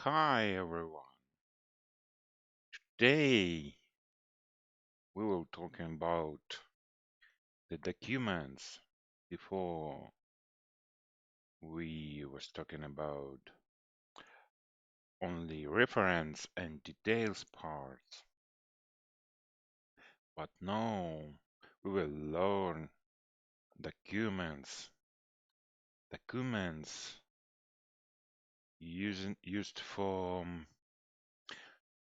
Hi everyone. Today we will talking about the documents. Before we was talking about only reference and details parts, but now we will learn documents. Documents used for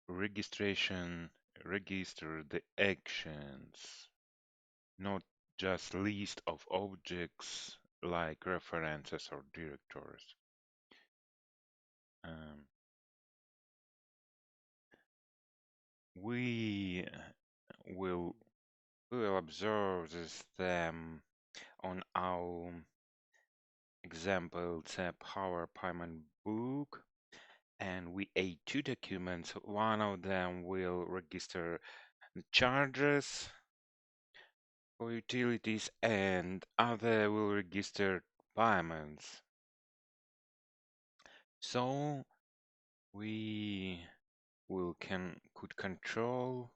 registration, register the actions, not just list of objects like references or directories. Um, we will we will observe this on our example the PowerPoint book, and we add two documents. One of them will register the charges for utilities, and other will register payments. So we could control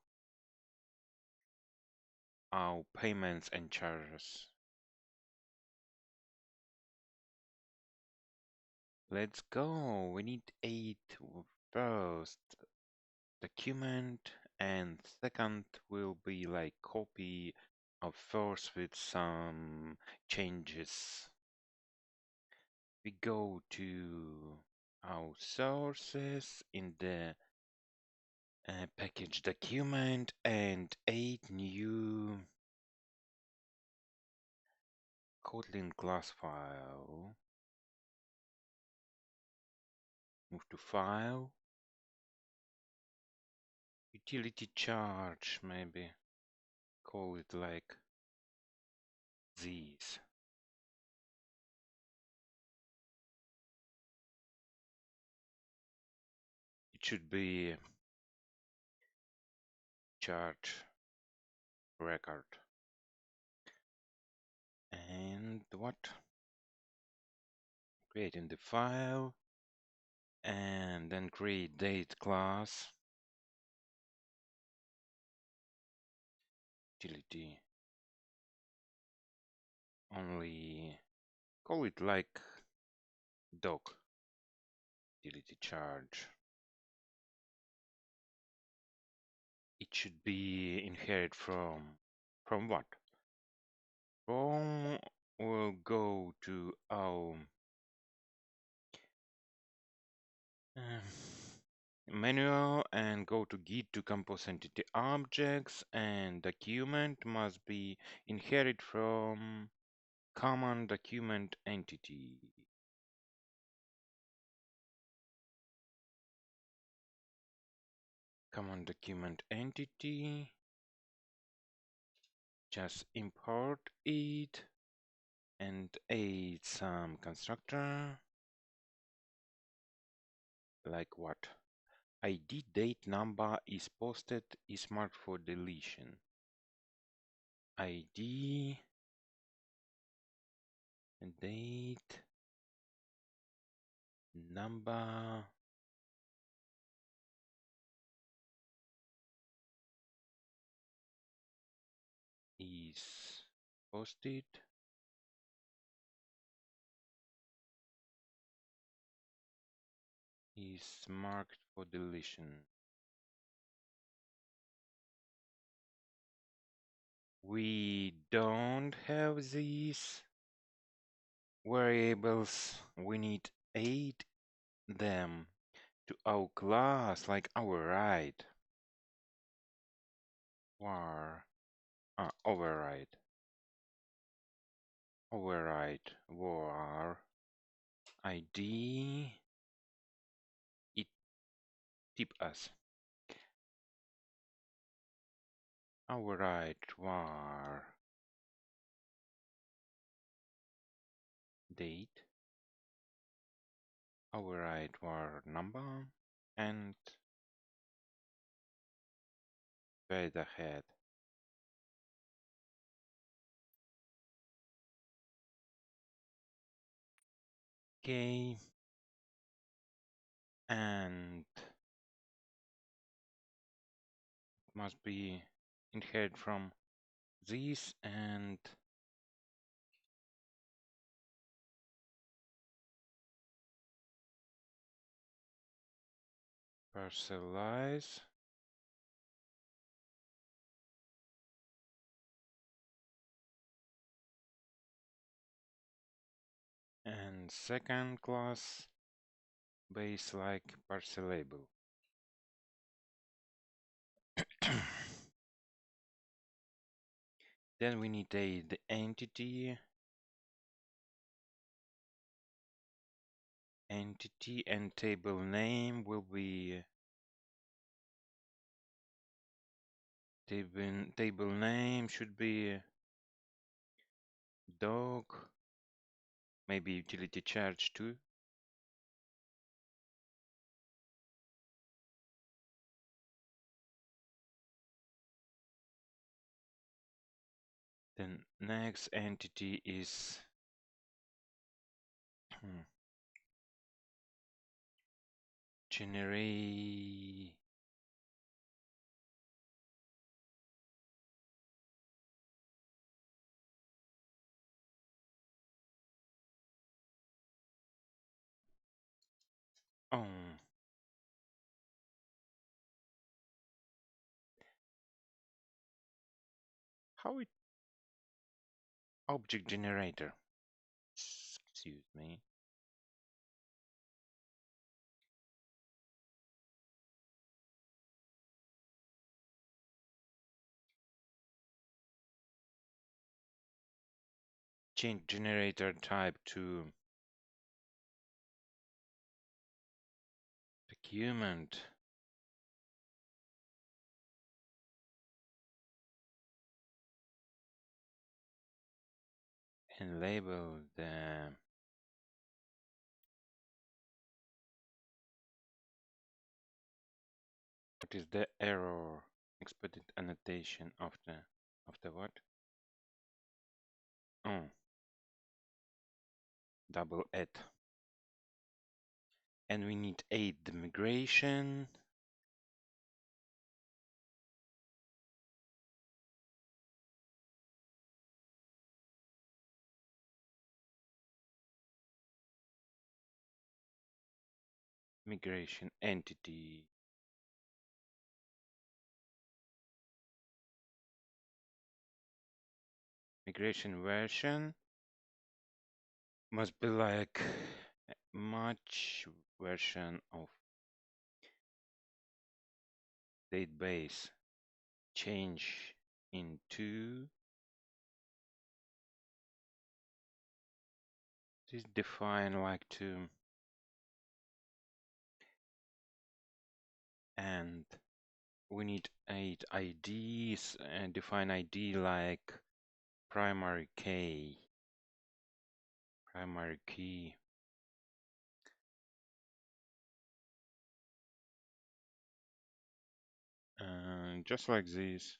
our payments and charges. Let's go. We need 8 first document, and second will be like copy of first with some changes. We go to our sources in the package document and add new Kotlin class file. Move to file. Utility charge, maybe. Call it like these. It should be charge record. And what? Creating the file and then create date class. Utility. Only call it like doc. Utility charge. It should be inherit from what? From we'll go to our manual and go to git to ComposeEntity objects, and document must be inherit from common document entity. Common document entity. Just import it and add some constructor. Like what? ID date number is posted is marked for deletion. ID date number is posted is marked for deletion. We don't have these variables. We need add them to our class, like our right var override var id it tip us override var date override var number and fade ahead. Okay, and must be inherit from this and parcelize. And second class base like parcelable. Then we need the entity and table name will be table name should be dog, maybe utility charge too. Then next entity is generate oh how it object generator. Excuse me. Change generator type to document. And label the what is the error expected annotation after what? Oh, double add. And we need aid the migration. Migration entity. Migration version must be like much version of database change into this define like to and we need 8 IDs and define ID like primary key and just like this.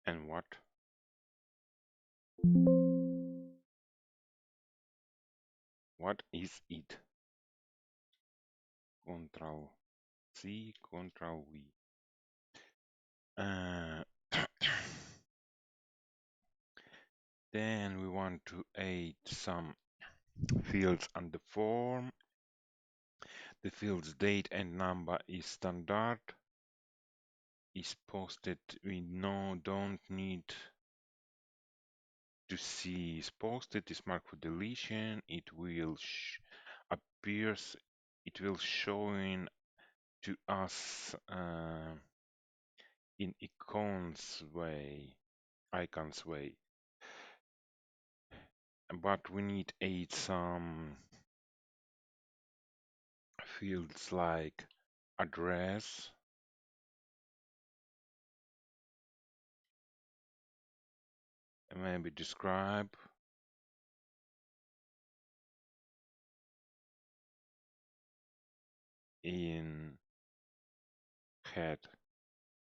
And what? What is it? Control C, Control V. Then we want to add some fields on the form. The field's date and number is standard. Is posted. We don't need to see is posted. Is marked for deletion. It will appears. It will showing to us in icons way. But we need add some fields like address, maybe describe, in head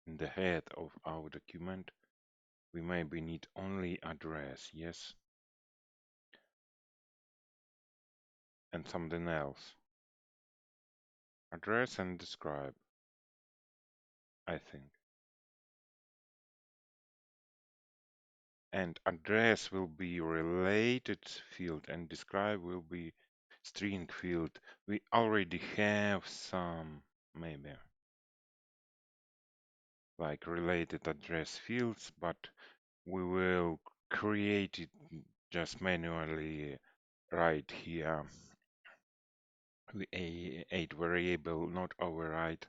in the head of our document, We maybe need only address, yes, and something else. Address and describe, I think. And address will be related field and describe will be string field. We already have some, maybe, like related address fields, but we will create it just manually right here. We add variable, not override.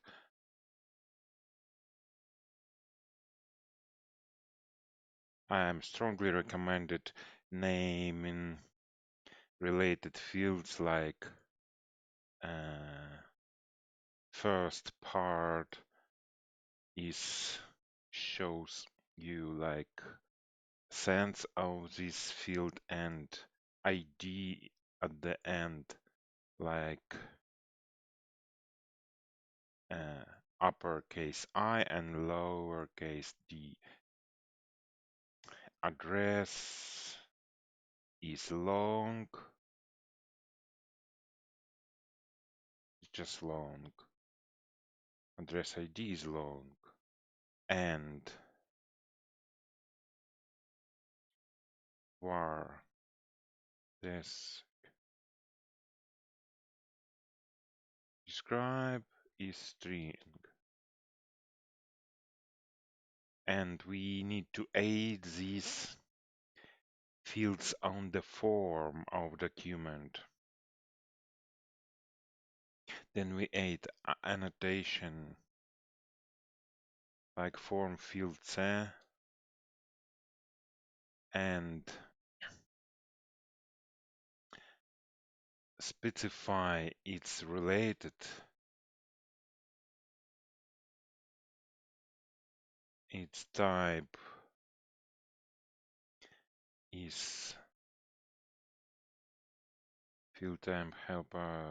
I am strongly recommended naming related fields like first part is shows you like sense of this field and ID at the end, like uppercase I and lowercase d. Address is long, it's just long. Address ID is long, and var this describe is string. And we need to add these fields on the form of document. Then we add annotation like form field C and specify its related. Its type is field type helper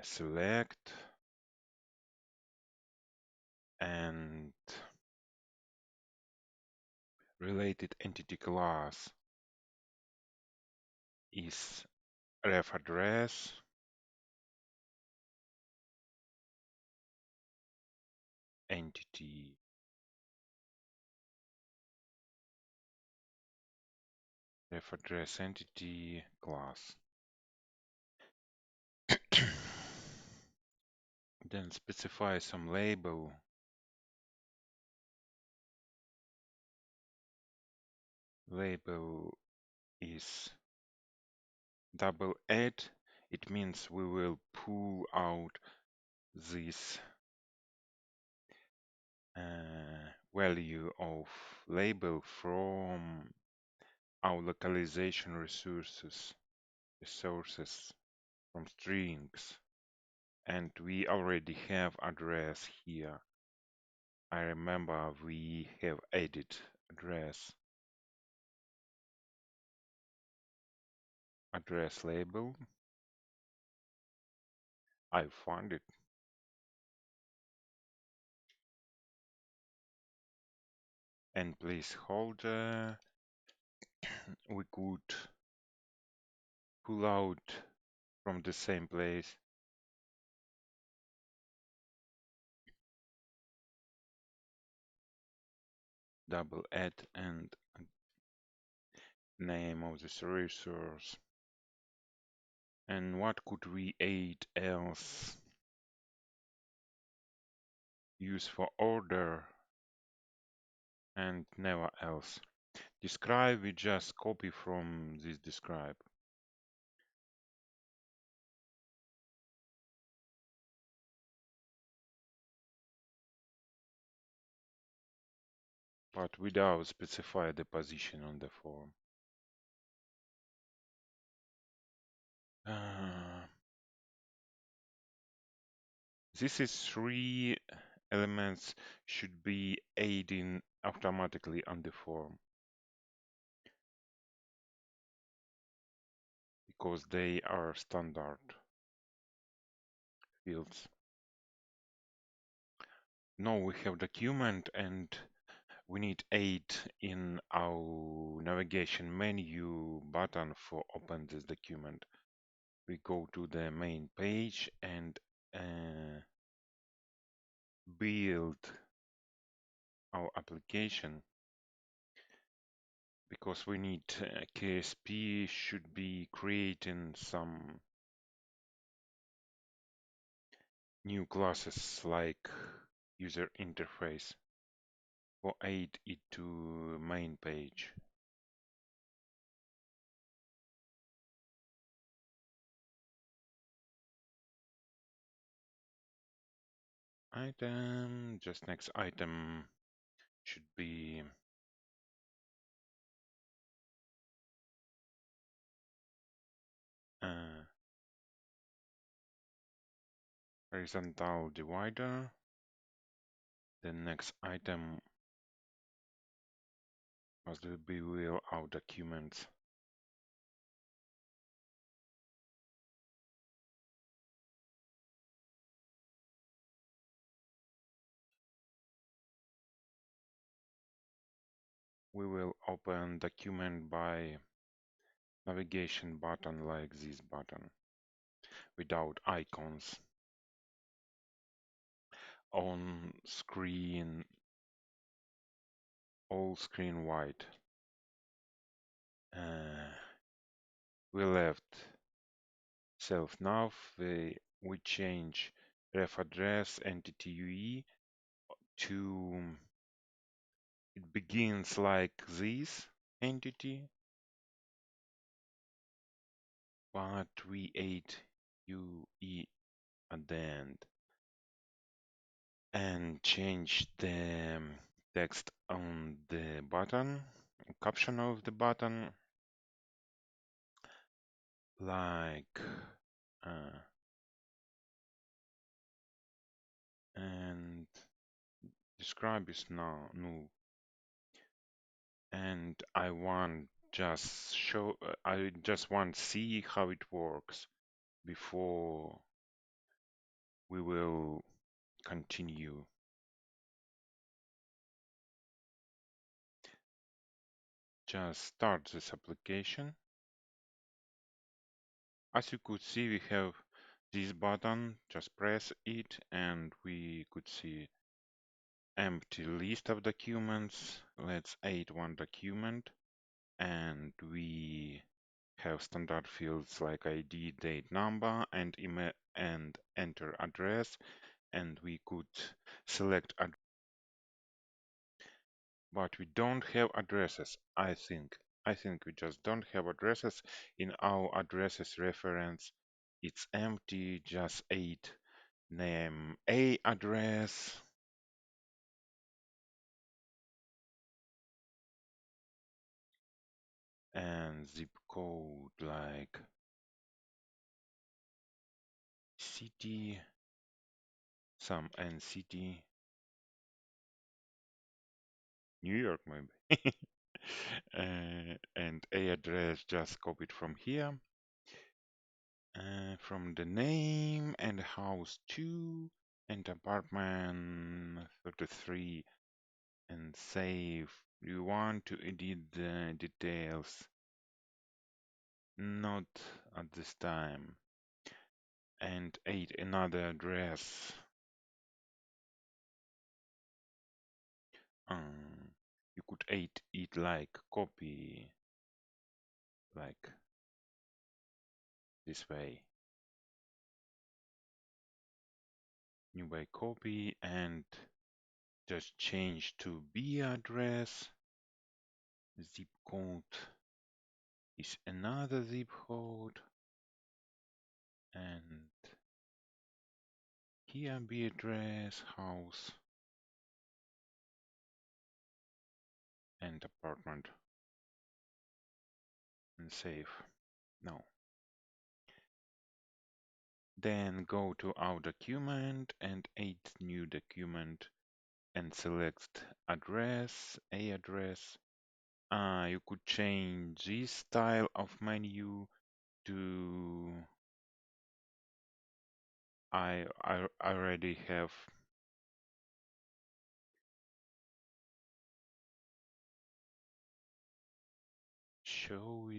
select and related entity class is ref address entity ref address entity class. Then specify some label. Label is double add. It means we will pull out this value of label from our localization resources from strings. And we already have address here. I remember we have added address label. I found it. And placeholder we could pull out from the same place. Double add and name of this resource. And what could we add else? Use for order and never else. Describe we just copy from this describe. But without specify the position on the form. This is 3 elements should be adding automatically on the form because they are standard fields. No, we have document and we need 8 in our navigation menu button for open this document. We go to the main page and build our application because we need KSP should be creating some new classes like user interface for aid it to main page. Item, just next item should be horizontal divider. The next item must be will our documents. We will open document by navigation button like this button without icons. On screen, all screen white. We left self nav. We change ref address entity UE to it begins like this entity, but we add UE at the end and change the text on the button, caption of the button, like and describe is now new. And I want just show I just want to see how it works before we will continue. Just start this application. As you could see, we have this button, just press it and we could see empty list of documents. Let's add one document and we have standard fields like ID, date, number, and email and enter address, and we could select but we don't have addresses. I think we just don't have addresses in our addresses reference. It's empty, just 8 name A address. And zip code like city, some N city, New York maybe. And A address just copied from here. From the name and house 2 and apartment 33 and save. You want to edit the details? Not at this time. And add another address. You could add it like copy, like this way. New by copy and just change to B address. Zip code is another zip code. And here B address, house, and apartment. And save. No. Then go to our document and add new document and select address, A address. You could change this style of menu to I already have show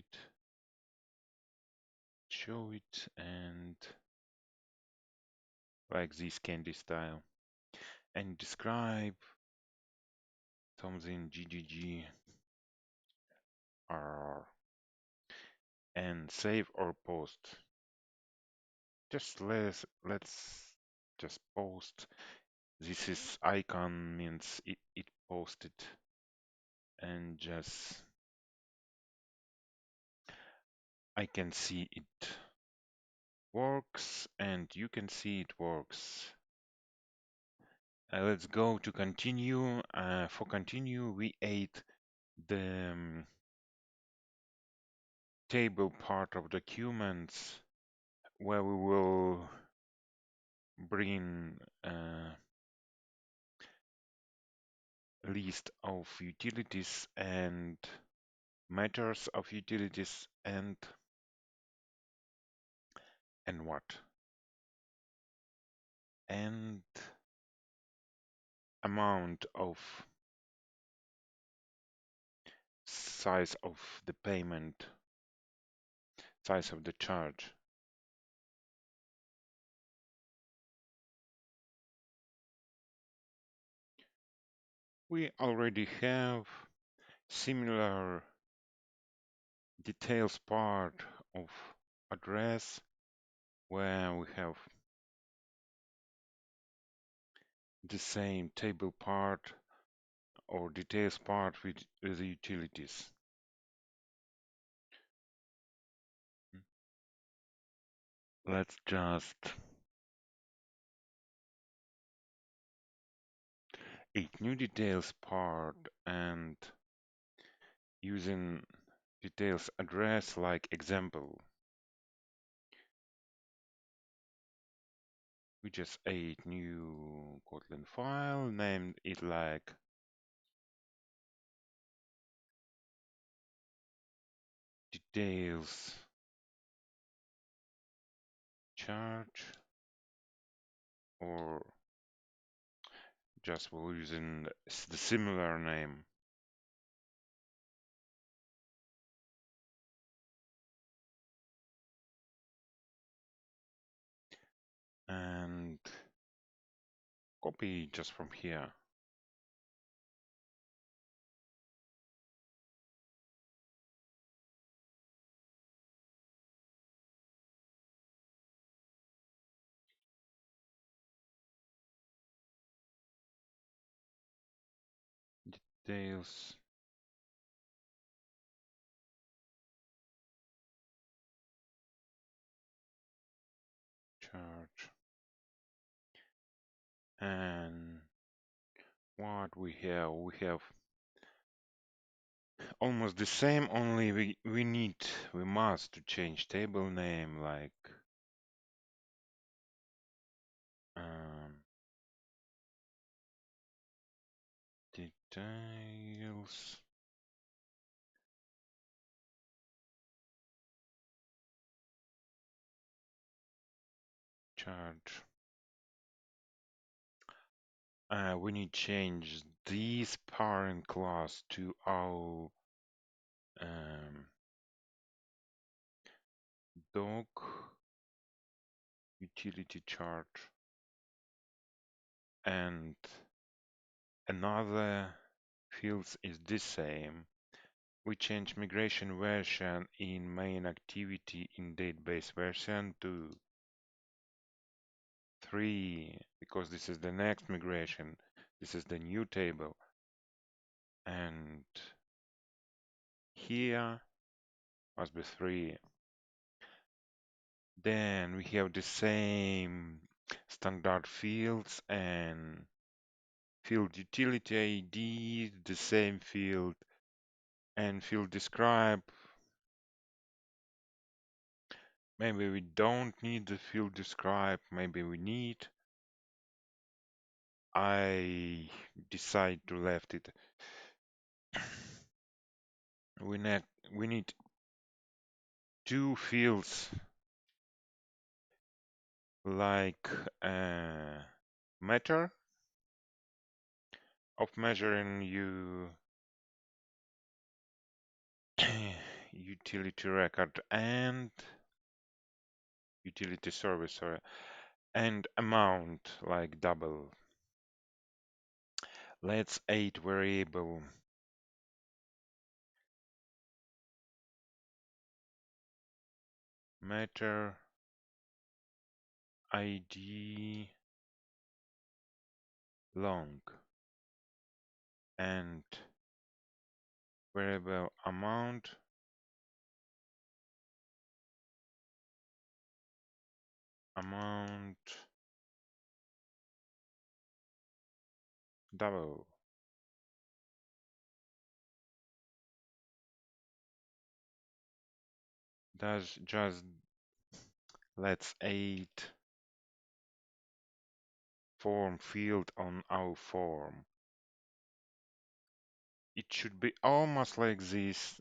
it, and like this candy style, and describe something GGG R and save or post. Just let's just post. This is icon means it posted, and just I can see it works and you can see it works. Let's go to continue. For continue, we add the table part of documents where we will bring a list of utilities and methods of utilities and what? And amount of size of the payment, size of the charge. We already have similar details part of address where we have the same table part or details part with the utilities. Let's just add new details part and using details address like example. We just add new Kotlin file, named it like details charge, or just we're using the similar name. And copy just from here. Details charge. And what we have? We have almost the same, only we must to change table name like details charge. We need change this parent class to our dog utility charge, and another fields is the same. We change migration version in main activity in database version to 3 because this is the next migration. This is the new table. And here must be 3. Then we have the same standard fields and field utility ID, the same field, and field describe. Maybe we don't need the field describe, maybe we need. I decide to left it. We need 2 fields like meter of measuring utility record and utility service, sorry, and amount like double. Let's add variable matter ID long and variable amount double. That's just let's add form field on our form. It should be almost like this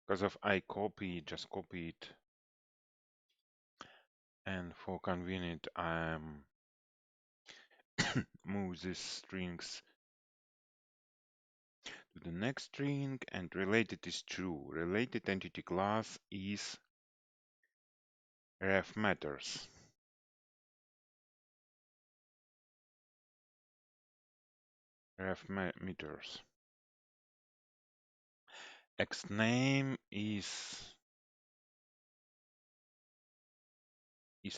because of I just copy it, and for convenient move these strings to the next string, and related is true. Related entity class is ref matters. Meters. X name is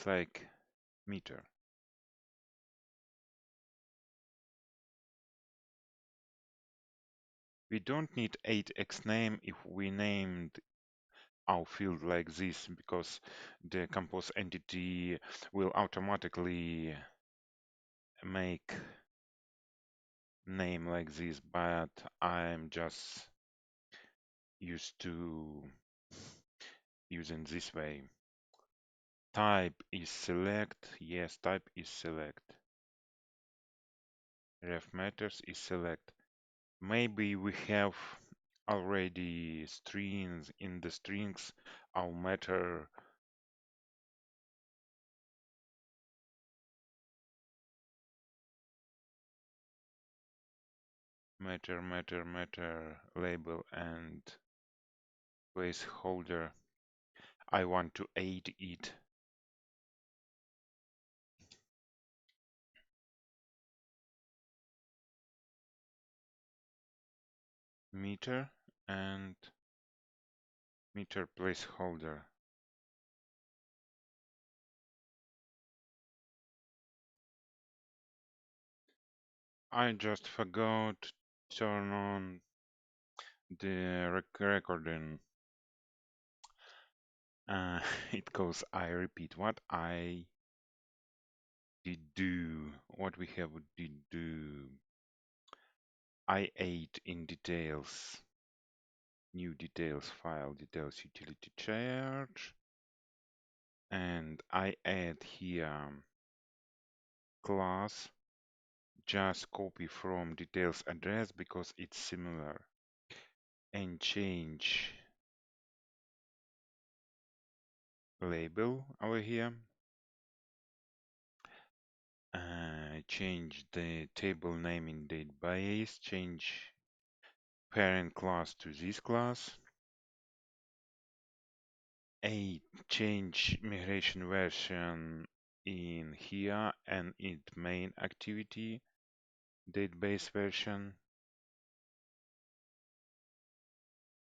like meter. We don't need 8x name if we named our field like this, because the compose entity will automatically make name like this, but I'm just used to using this way. Type is select. Yes, type is select. Ref matters is select. Maybe we have already strings. In the strings our matter label and placeholder. I want to add it. Meter and meter placeholder. I just forgot to turn on the recording. It goes, I repeat what I did do, what we have did do. I ate in details, new details file, details utility charge, and I add here class, just copy from details address because it's similar, and change label over here. Change the table name in database, change parent class to this class. Change migration version in here and in main activity, database version.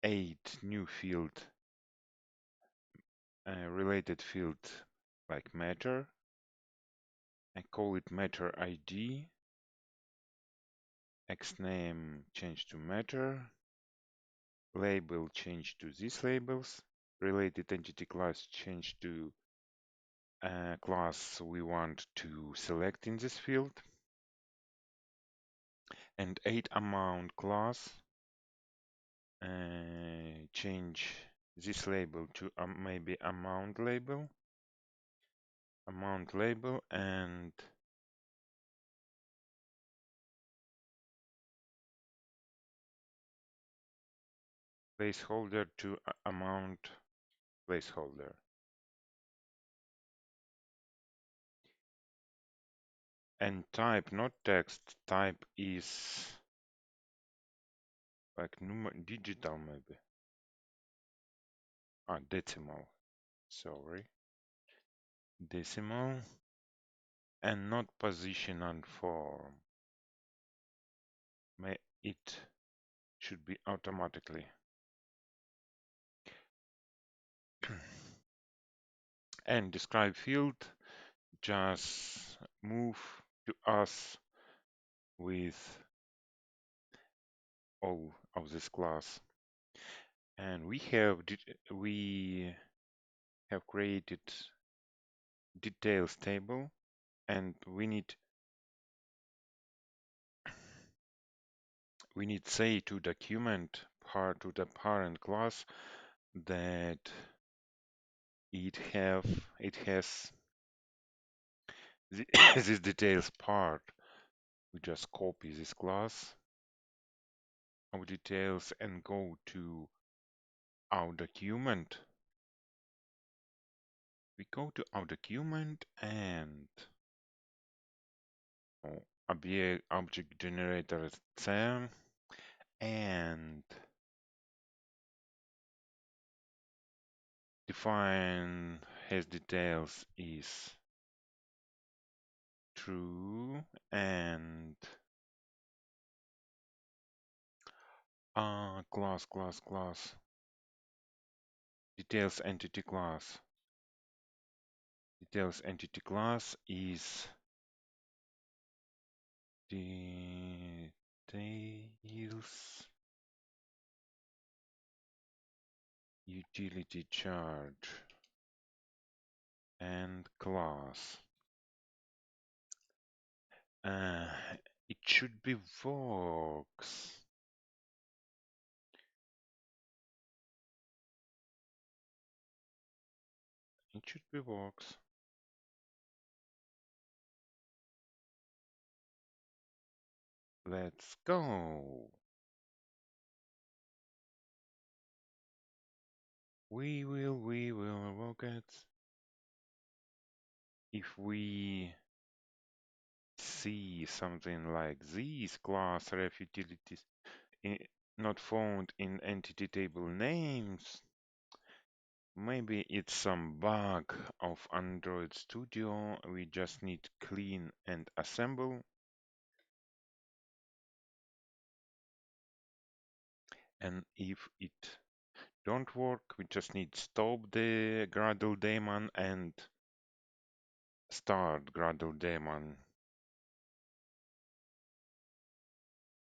Add new field, related field like matter. I call it matter ID. Xname change to matter. Label change to these labels. Related entity class change to class we want to select in this field. And add amount class. Change this label to maybe amount label. And placeholder to amount placeholder. And type, not text, type is like digital maybe. Decimal. Sorry. Decimal and not position and form. It should be automatically. And describe field just move to us with all of this class. And we have created details table, and we need say to document part to the parent class that it has this details part. We just copy this class of details and go to our document. We go to our document and object generator is there, and define has details is true, and class details entity class is details utility charge and class. Uh, it should be works. It should be works. Let's go. We will work it. If we see something like these class ref utilities not found in entity table names, maybe it's some bug of Android Studio. We just need clean and assemble. And if it don't work, we just need stop the Gradle daemon and start Gradle daemon.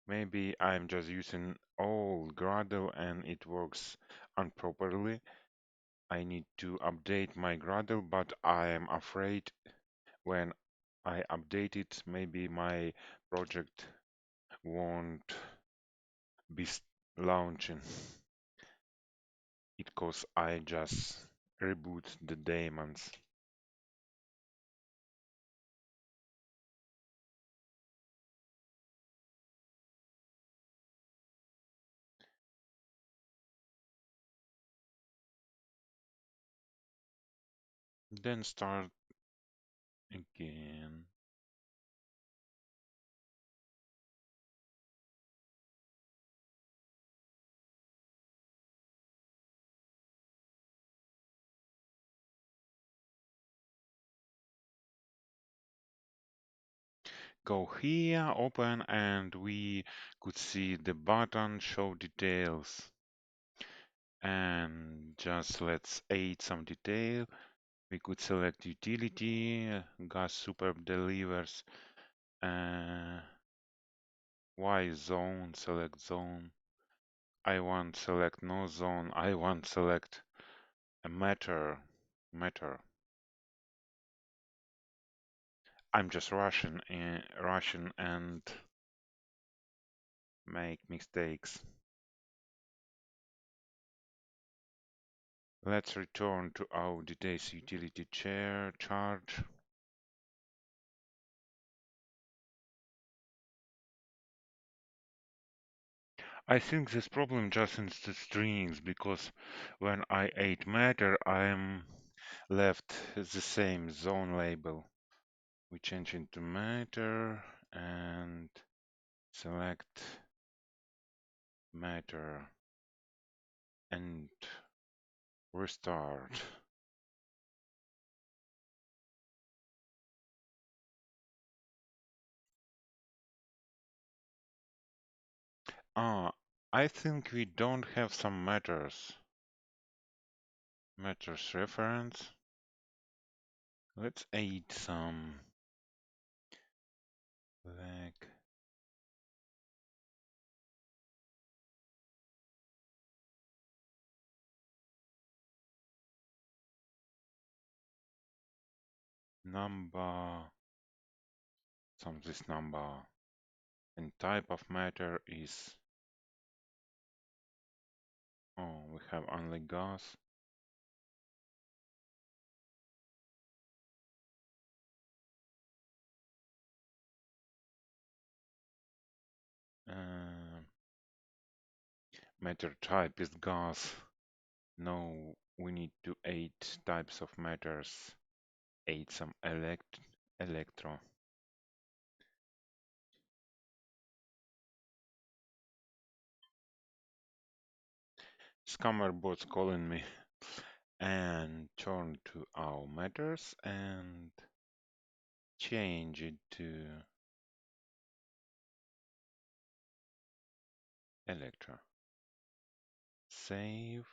Maybe I'm just using old Gradle and it works improperly. I need to update my Gradle, but I am afraid when I update it, maybe my project won't be launching. It cause I just reboot the daemons. Then start again. Go here, open, and we could see the button show details. And just let's add some detail. We could select utility, gas superb delivers, Y zone, select zone. I want select no zone. I want select a matter. I'm just rushing and make mistakes. Let's return to our details utility charge. I think this problem just in the strings because when I add matter, I'm left the same zone label. We change into matter and select matter and restart. Ah, I think we don't have some matters. Matters reference. Let's add some like number, some this number, and type of matter is, oh, we have only gas. Uh, matter type is gas. No, we need to add types of matters. Add some electro. Scammer bot's calling me. And turn to our matters and change it to electro. Save.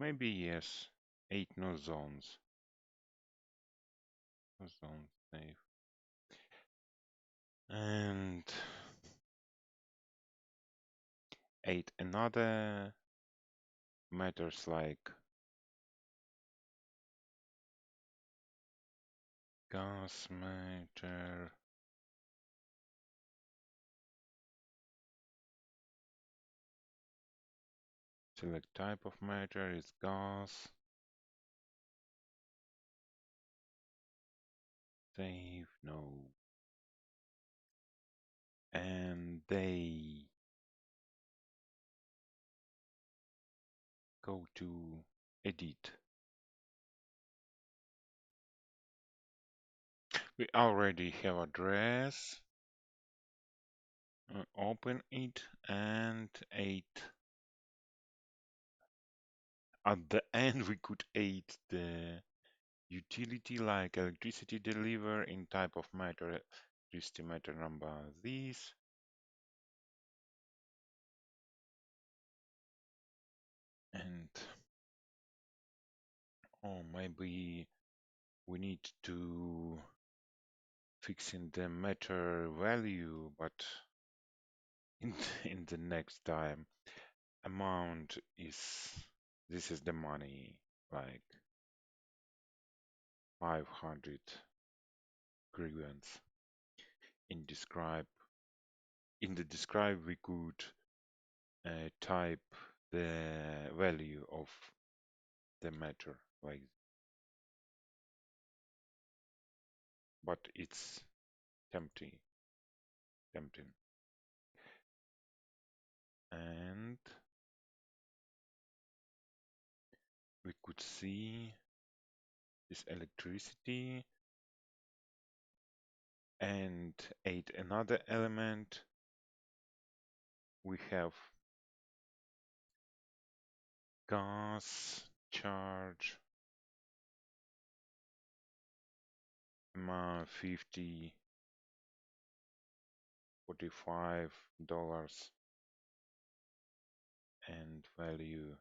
Maybe yes. 8 no zones. No zones. Save. And 8 another matters like gas matter. Select type of matter is gas. Save. No. And they go to edit. We already have address. Open it and 8. At the end, we could add the utility like electricity deliver in type of matter, electricity matter number this. And oh, maybe we need to fix in the matter value, but in the next time amount is this is the money like 500 grievance. In the describe we could type the value of the matter like, but it's tempting. And we could see this electricity and add another element. We have gas charge amount 50 $45 and value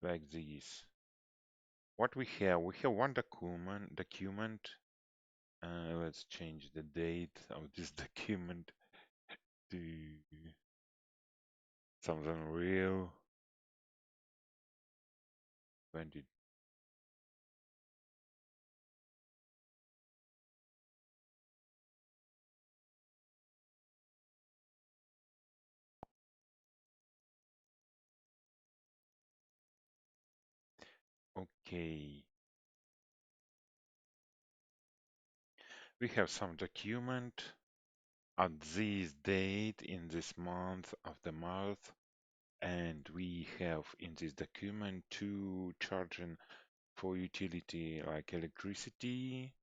like this. What we have one document. Let's change the date of this document to something real. 20. Okay. We have some document at this date in this month of the month, and we have in this document two charging for utility like electricity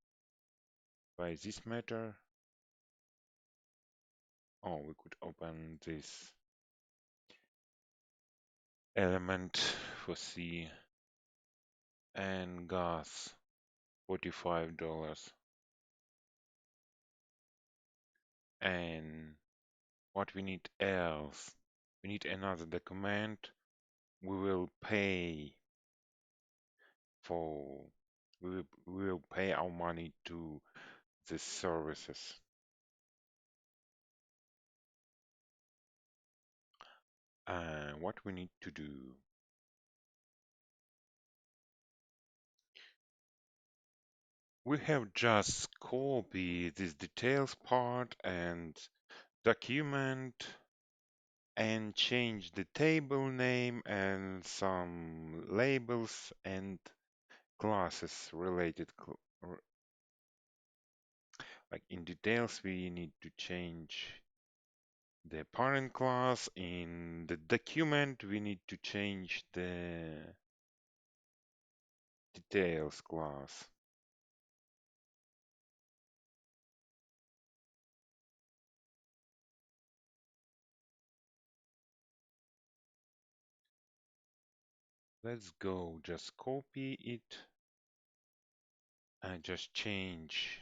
by this matter Oh, we could open this element for C and gas $45. And what we need else? We need another document. We will pay for we will pay our money to the services. And what we need to do? We have just copy this details part and document and change the table name and some labels and classes related. Like in details, we need to change the parent class. In the document, we need to change the details class. Let's go, just copy it and just change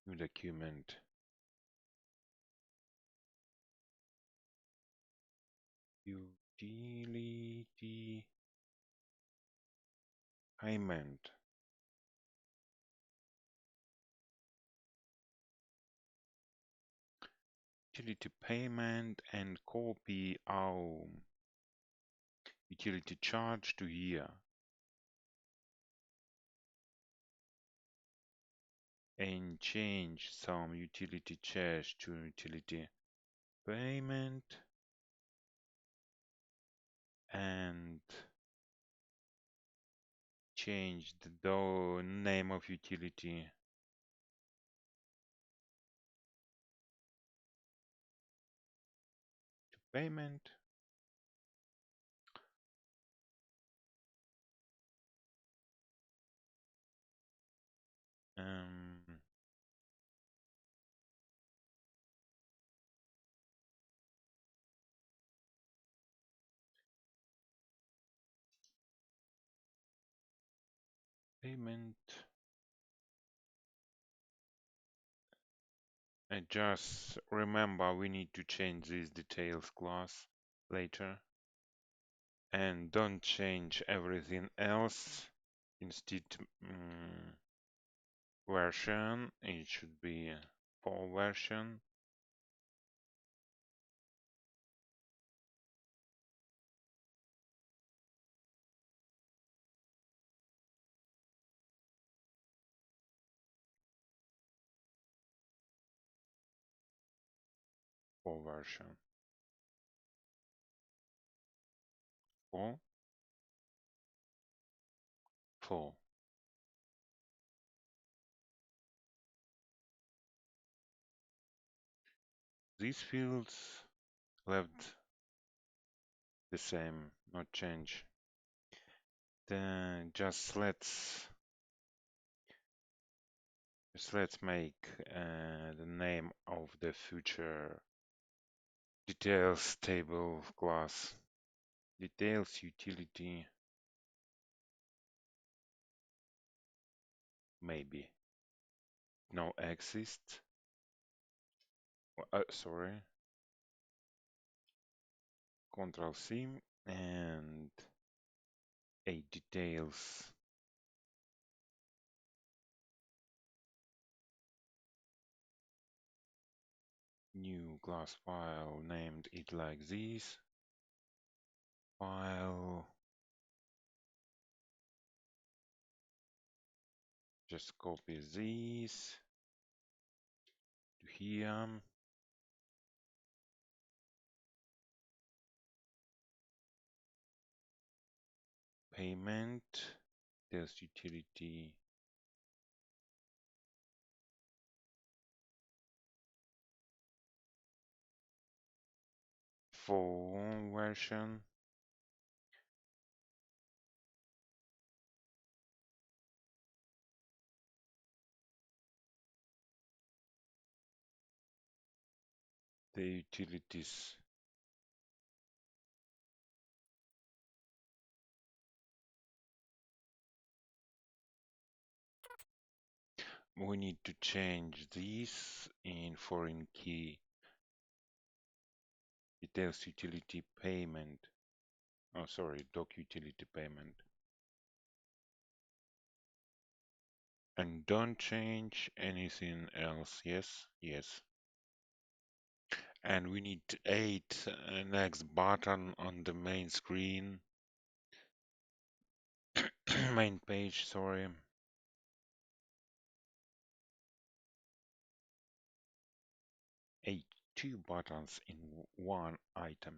new document. Utility payment. Utility payment and copy our utility charge to here. And change some utility charge to utility payment and change the name of utility to payment. Um, Payment. And just remember we need to change this details class later. And don't change everything else. Instead, version, it should be for version. For version. For 4. These fields left the same, not change. Then let's make the name of the future details table class. Details utility maybe no exist. Sorry. Control C and a details new class file named it like this. File. Just copy this to here. Payment. There's utility. For version. the utilities. We need to change this in foreign key details utility payment. Oh, sorry, doc utility payment. And don't change anything else. Yes, yes. And we need to add next button on the main screen. Main page, sorry. Add two buttons in one item.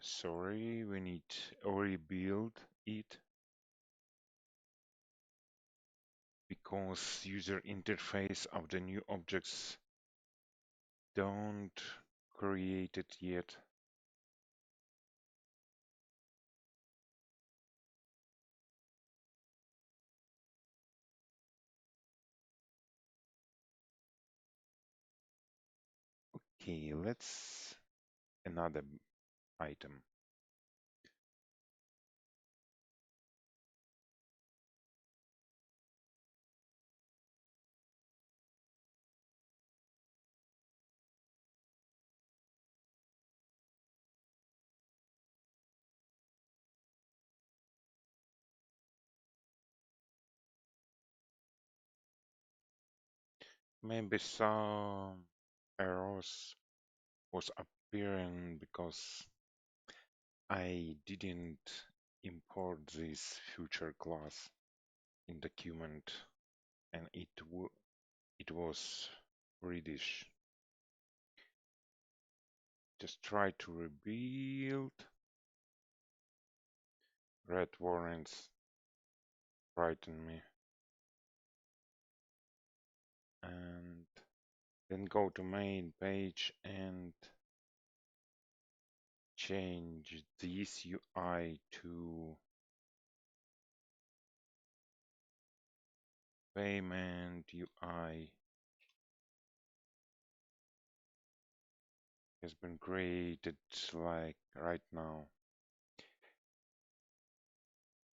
Sorry, we need to rebuild it because user interface of the new objects don't create it yet. Okay, let's another item. Maybe some errors was appearing because I didn't import this future class in document and it was reddish. Just try to rebuild. Red warrants frighten me. And then go to main page and change this UI to payment UI. Has been created like right now.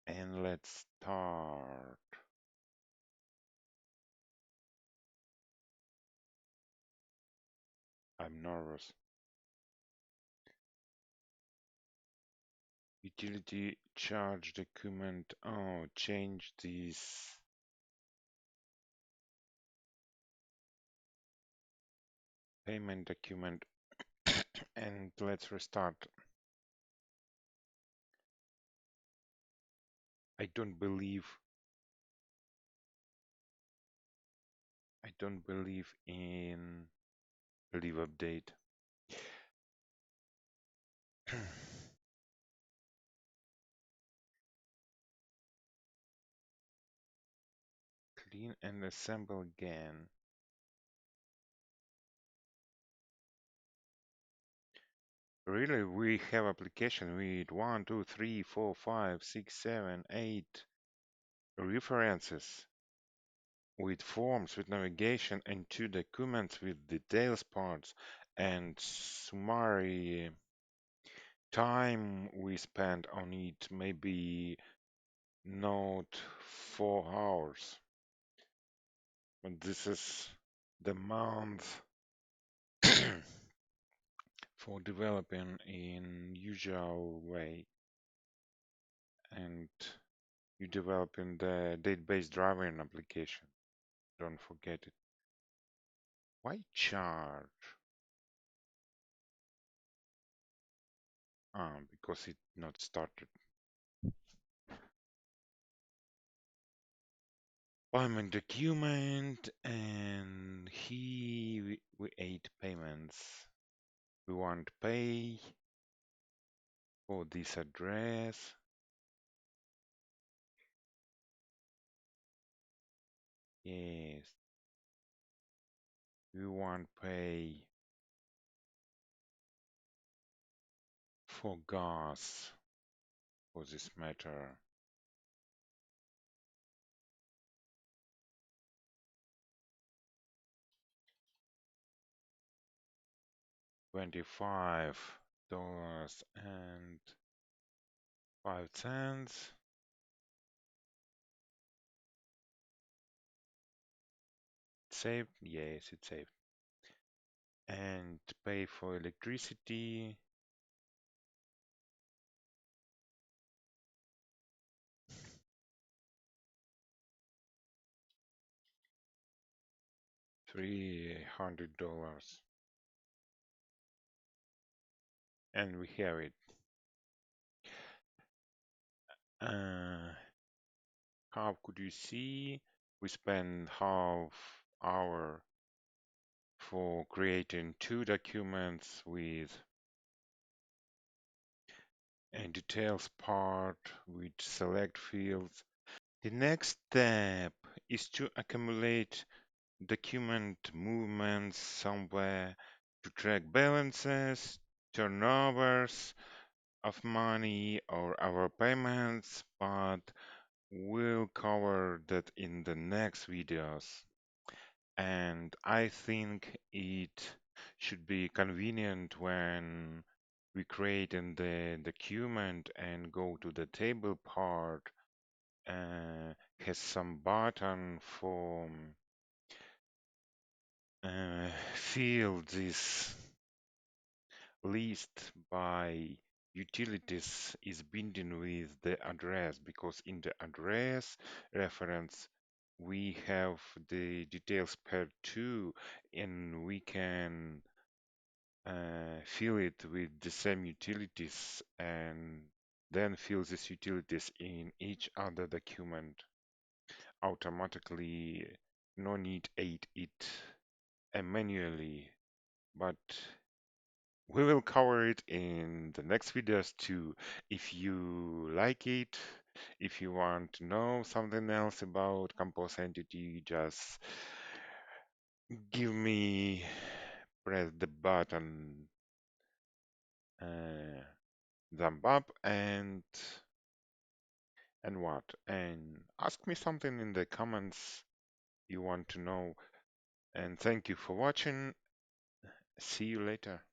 And let's start. I'm nervous. Utility charge document. Oh, change this. Payment document. And let's restart. I don't believe in leave update. Clean and assemble again. Really, we have application with 1, 2, 3, 4, 5, 6, 7, 8 references, with forms, with navigation, and 2 documents with details parts, and summary time we spent on it, maybe not 4 hours. But this is the month for developing in usual way, and you developing the database driving application. Don't forget it. Why charge? Because it not started. Payment document, and here we add payments. We want to pay for this address. Yes. We want to pay for gas. for this matter. $25.05. Saved? Yes, it's saved. And pay for electricity. $300. And we have it. Uh, how could you see? We spend half hour for creating two documents with a details part with select fields. The next step is to accumulate document movements somewhere to track balances, turnovers of money or our payments, but we'll cover that in the next videos. And I think it should be convenient when we create in the document and go to the table part, has some button for fill this list by utilities is binding with the address, because in the address reference we have the details per two, and we can fill it with the same utilities and then fill these utilities in each other document automatically. No need add it manually, but we will cover it in the next videos too. If you like it, if you want to know something else about ComposeEntity, just give me, press the button uh, thumb up and what? And ask me something in the comments you want to know. And thank you for watching. See you later.